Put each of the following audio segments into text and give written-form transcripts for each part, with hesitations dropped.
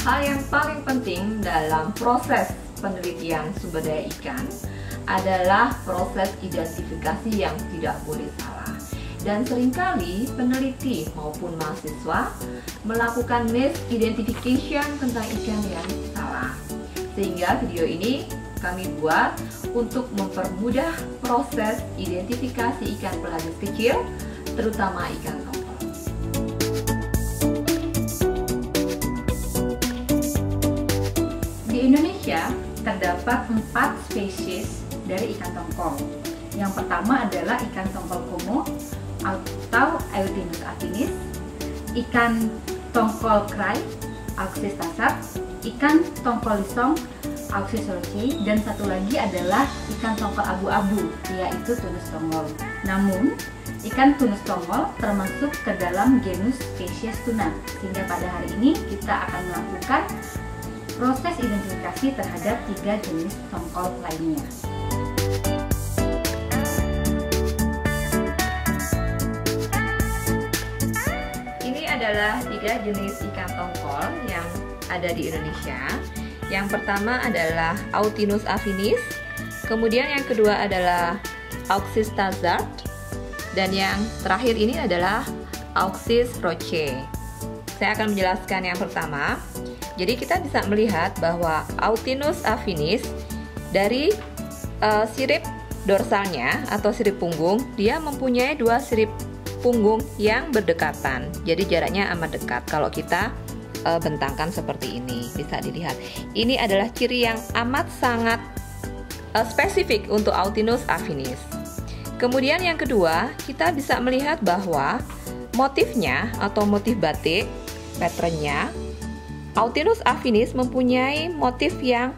Hal yang paling penting dalam proses penelitian sumber daya ikan adalah proses identifikasi yang tidak boleh salah. Dan seringkali peneliti maupun mahasiswa melakukan misidentification tentang ikan yang salah. Sehingga video ini kami buat untuk mempermudah proses identifikasi ikan pelagis kecil, terutama ikan tongkol. Di Indonesia terdapat 4 spesies dari ikan tongkol. Yang pertama adalah ikan tongkol komo atau Eutinus affinis, ikan tongkol krai, Auxis tassar, ikan tongkol lisong, Auxis rochei, dan satu lagi adalah ikan tongkol abu-abu, yaitu Tunus tongol. Namun, ikan tunus tongol termasuk ke dalam genus spesies tuna, sehingga pada hari ini kita akan melakukan proses identifikasi terhadap 3 jenis tongkol lainnya. Adalah 3 jenis ikan tongkol yang ada di Indonesia. Yang pertama adalah Eutinus affinis, kemudian yang kedua adalah Auxis tassar, dan yang terakhir ini adalah Auxis rochei. Saya akan menjelaskan yang pertama. Jadi kita bisa melihat bahwa Eutinus affinis dari sirip dorsalnya atau sirip punggung, dia mempunyai 2 sirip punggung yang berdekatan, jadi jaraknya amat dekat. Kalau kita bentangkan seperti ini, bisa dilihat. Ini adalah ciri yang amat sangat spesifik untuk Eutinus affinis. Kemudian yang kedua, kita bisa melihat bahwa motifnya atau motif batik, patternnya, Eutinus affinis mempunyai motif yang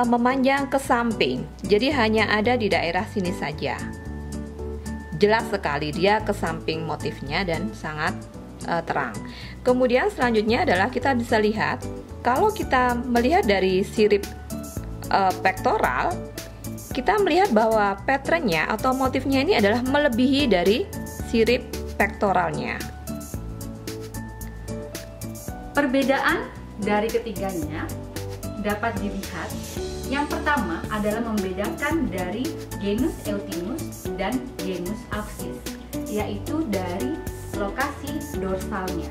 memanjang ke samping, jadi hanya ada di daerah sini saja. Jelas sekali dia ke samping motifnya dan sangat terang. Kemudian selanjutnya adalah kita bisa lihat, kalau kita melihat dari sirip pektoral, kita melihat bahwa patternnya atau motifnya ini adalah melebihi dari sirip pektoralnya. Perbedaan dari ketiganya dapat dilihat. Yang pertama adalah membedakan dari genus Eutinus dan genus Auxis, yaitu dari lokasi dorsalnya.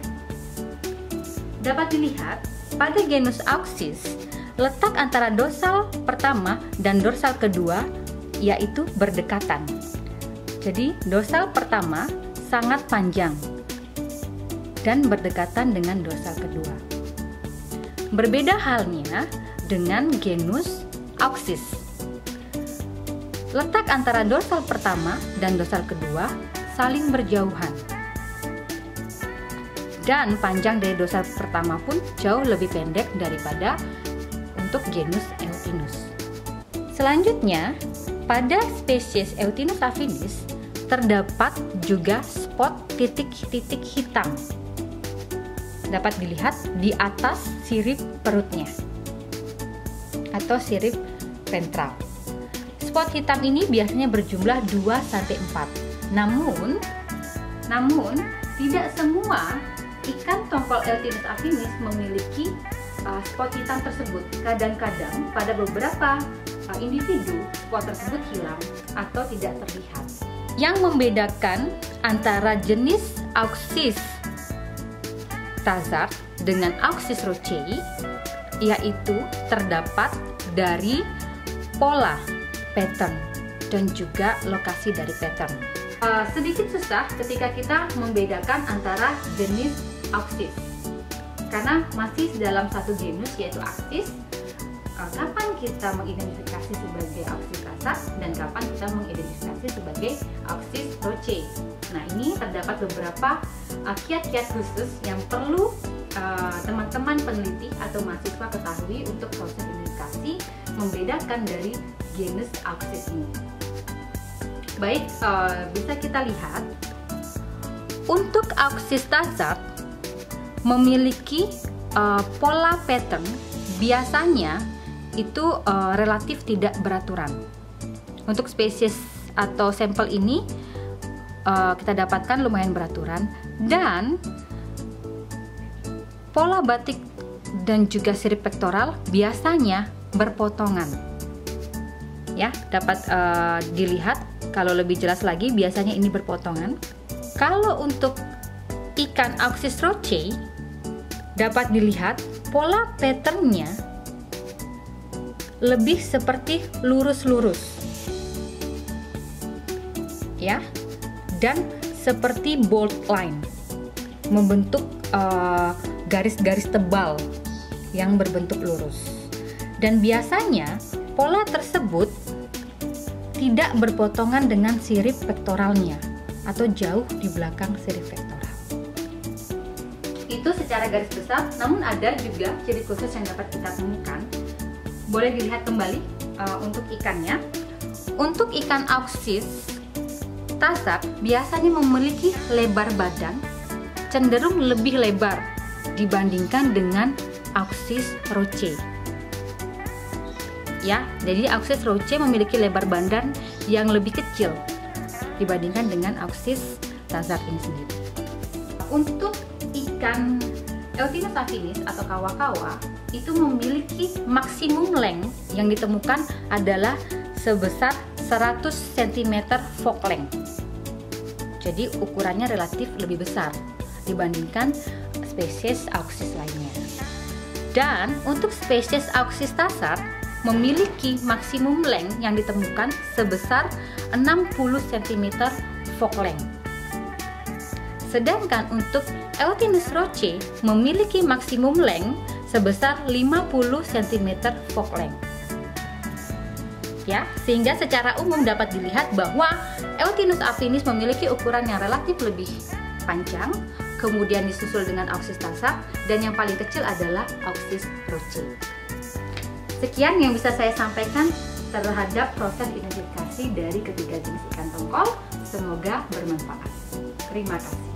Dapat dilihat pada genus Auxis, letak antara dorsal pertama dan dorsal kedua yaitu berdekatan. Jadi dorsal pertama sangat panjang dan berdekatan dengan dorsal kedua. Berbeda halnya dengan genus Auxis. Letak antara dorsal pertama dan dorsal kedua saling berjauhan. Dan panjang dari dorsal pertama pun jauh lebih pendek daripada untuk genus Eutinus. Selanjutnya, pada spesies Eutinus affinis terdapat juga spot titik-titik hitam. Dapat dilihat di atas sirip perutnya atau sirip ventral. Spot hitam ini biasanya berjumlah 2-4. Namun tidak semua ikan tongkol Eutinus affinis memiliki spot hitam tersebut. Kadang-kadang pada beberapa individu spot tersebut hilang atau tidak terlihat. Yang membedakan antara jenis Auxis tassar dengan Auxis rochei yaitu terdapat dari pola pattern dan juga lokasi dari pattern. Sedikit susah ketika kita membedakan antara jenis Auxis karena masih dalam satu genus yaitu Auxis. Kapan kita mengidentifikasi sebagai Auxis tassar dan kapan kita mengidentifikasi sebagai Auxis rochei. Nah, ini terdapat beberapa kiat-kiat khusus yang perlu teman-teman peneliti atau mahasiswa ketahui untuk proses identifikasi membedakan dari genus Auxis ini. Baik, bisa kita lihat untuk Auxis tassar memiliki pola pattern biasanya itu relatif tidak beraturan. Untuk spesies atau sampel ini kita dapatkan lumayan beraturan dan pola batik dan juga sirip pektoral biasanya berpotongan. Ya, dapat dilihat. Kalau lebih jelas lagi, biasanya ini berpotongan. Kalau untuk ikan Auxis roche, dapat dilihat pola patternnya lebih seperti lurus-lurus, ya, dan seperti bold line, membentuk garis-garis tebal yang berbentuk lurus. Dan biasanya pola tersebut tidak berpotongan dengan sirip pektoralnya atau jauh di belakang sirip pektoral. Itu secara garis besar, namun ada juga ciri khusus yang dapat kita temukan. Boleh dilihat kembali untuk ikannya. Untuk ikan Auxis tasak biasanya memiliki lebar badan cenderung lebih lebar dibandingkan dengan Auxis roche. Ya, jadi Auxis roche memiliki lebar badan yang lebih kecil dibandingkan dengan Auxis tasak ini sendiri. Untuk ikan Eutinus affinis atau kawa-kawa itu memiliki maksimum length yang ditemukan adalah sebesar 100 cm fork length. Jadi ukurannya relatif lebih besar dibandingkan spesies Auxis lainnya. Dan untuk spesies Auxis tasak memiliki maksimum length yang ditemukan sebesar 60 cm fork length. Sedangkan untuk Eutinus roche memiliki maksimum length sebesar 50 cm fork length. Ya, sehingga secara umum dapat dilihat bahwa Eutinus affinis memiliki ukuran yang relatif lebih panjang, kemudian disusul dengan Auxis tasak, dan yang paling kecil adalah Auxis roche. Sekian yang bisa saya sampaikan terhadap proses identifikasi dari ketiga jenis ikan tongkol. Semoga bermanfaat. Terima kasih.